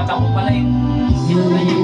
Bata ko pala yung ginawa niya.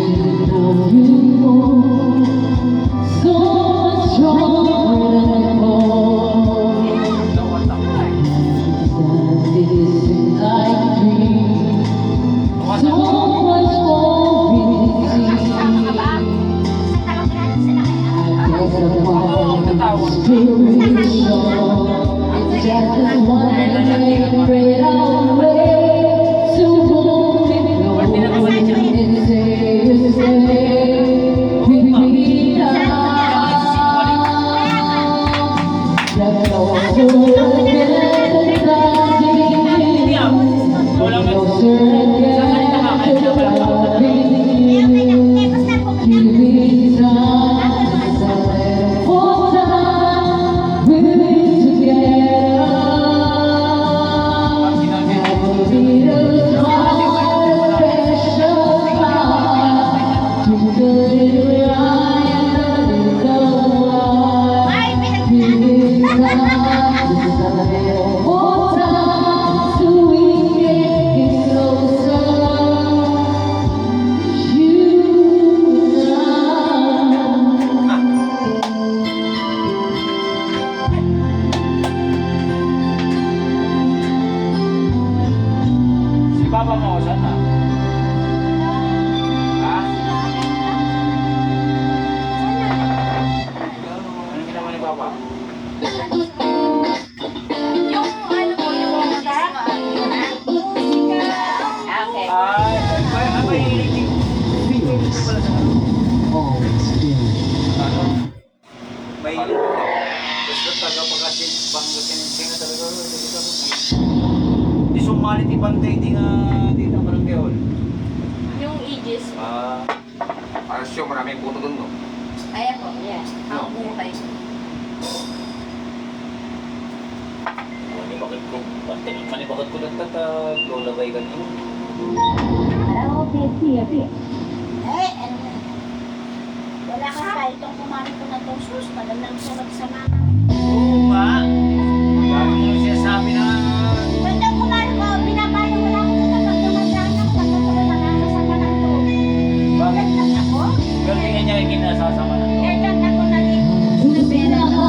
Papa mo, saan na? Ha? Ano ginawa ni Papa? Yung ano mo, yung musika. Okay. Ay, mahilig din. Hindi pala sa ano. Ano? Mahilig ko. Basta taga-pagkasin, pang-kasin na talaga. Di sumalit ibantay di nga dito ang barangay hall. Yung Aegis. Alas yung maraming puto dun, no? Ayan po, yan. Ang buhay. Manibakit ko nagtatag, lolabay ka niyo. Eh, ano na. Wala ka tayo itong kumain ko na itong sus. Madalang siya magsama. Oo nga. Lagi mo siya sabi na... Pwede kumain ko, pinapayo mo lang ako kapag dumadaanan. Kapag nakakasama na ito. Bakit? Ganyan ako. Galingan niya yung kinasasama na to. Ganyan ako naging pera ko.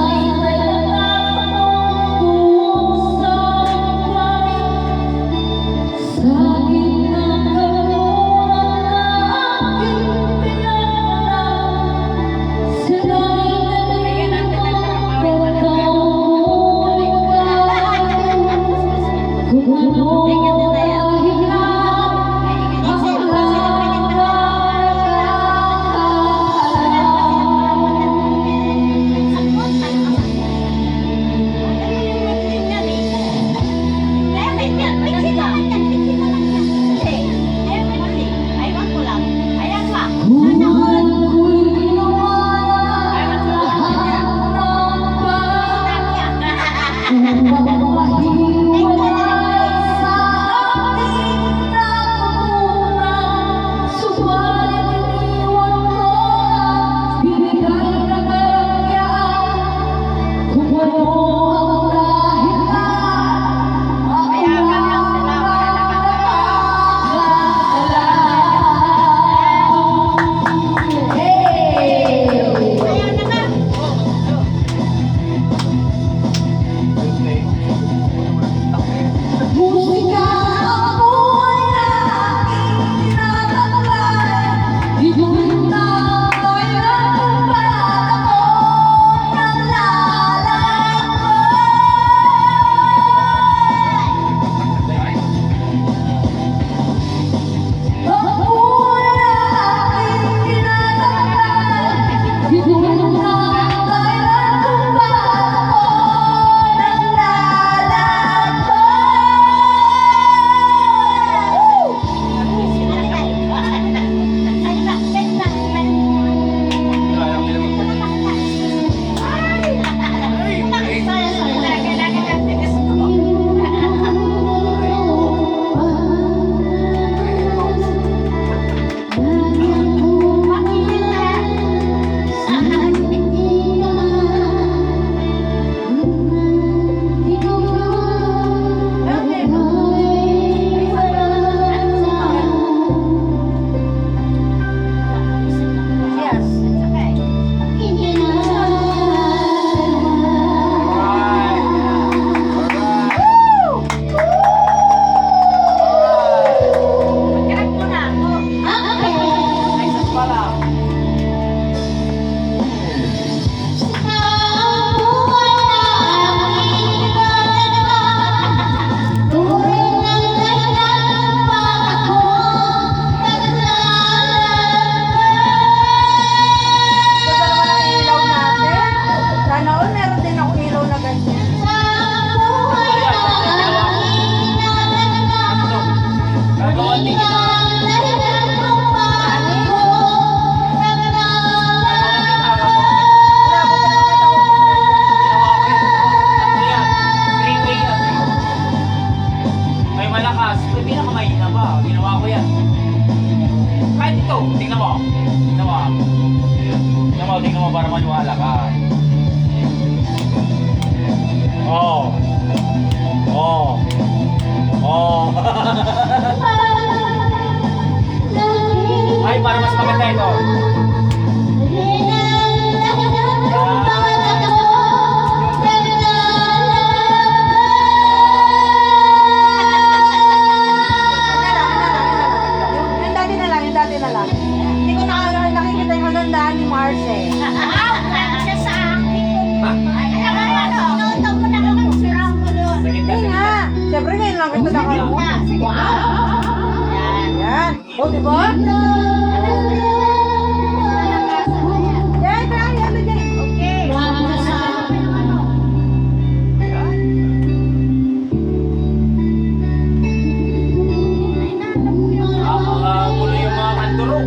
tingin na. May malakas, may pinakamahina ba? Ginawa ko yan. Kahit ito, tingnan mo. Tingnan mo. Tingnan mo para maniwala ka. Oh. Oh. Oh. Ay, para mas maganda ito. Yung dati na lang. Hindi ko nakikita yung magandaan ni Marce. Siya sa akin. Inuto mo na ako sirang mo doon. Hindi nga. Siyempre ngayon lang kita nakano. Yan. O, diba? Yan, kaya ano dyan. Okay. Makakulo yung mga kanduro.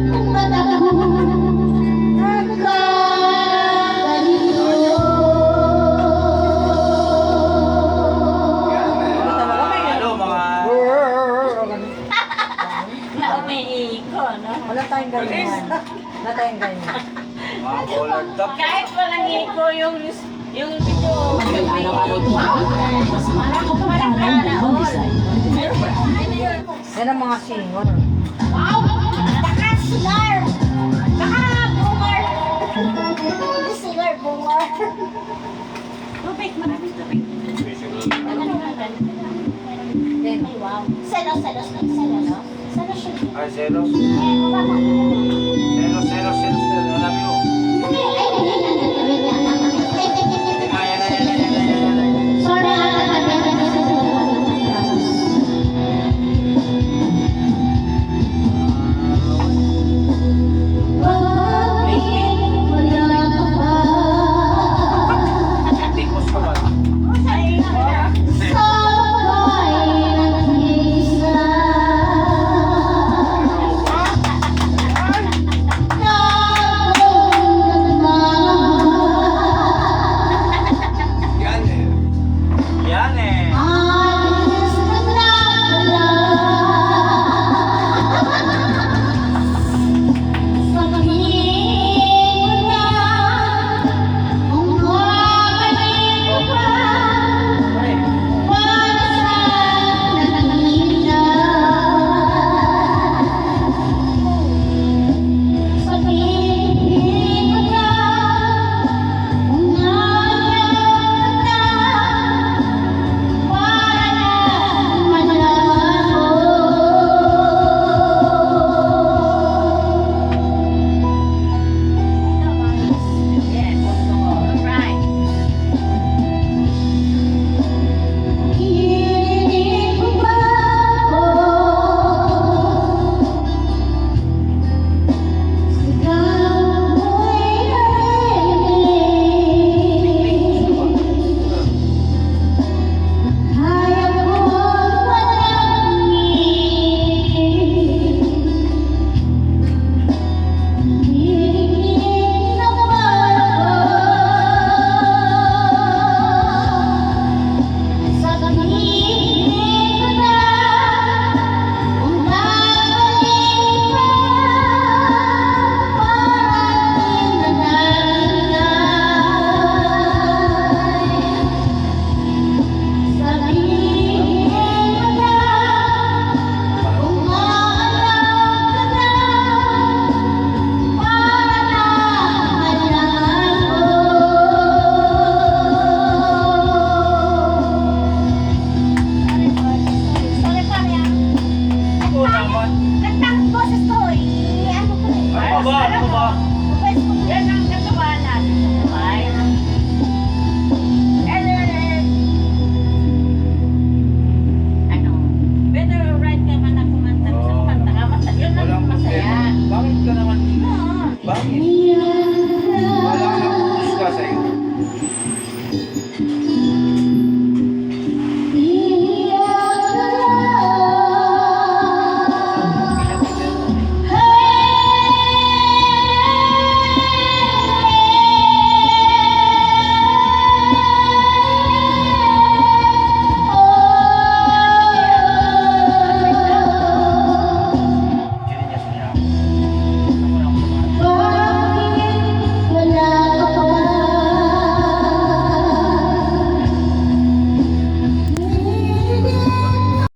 Ano, mga... Umiiko, no? Wala tayong ganyan. Wala tayong ganyan. Mga colored top. Kahit walang iko yung video. Yan ang mga singer. Wow! Baka singer! Baka boomer! Singer, boomer! Tubig, maraming tubig. Yan. Ay, wow. Selos. Selos siya. Ay, selos. Eh, baba mo. Selos. Hanapin mo. Ayan. Tikos ko ba? Yan eh. Yan eh. Nagtangos boses ko eh. Ano ko eh. Ano ba? Facebook. Yan ang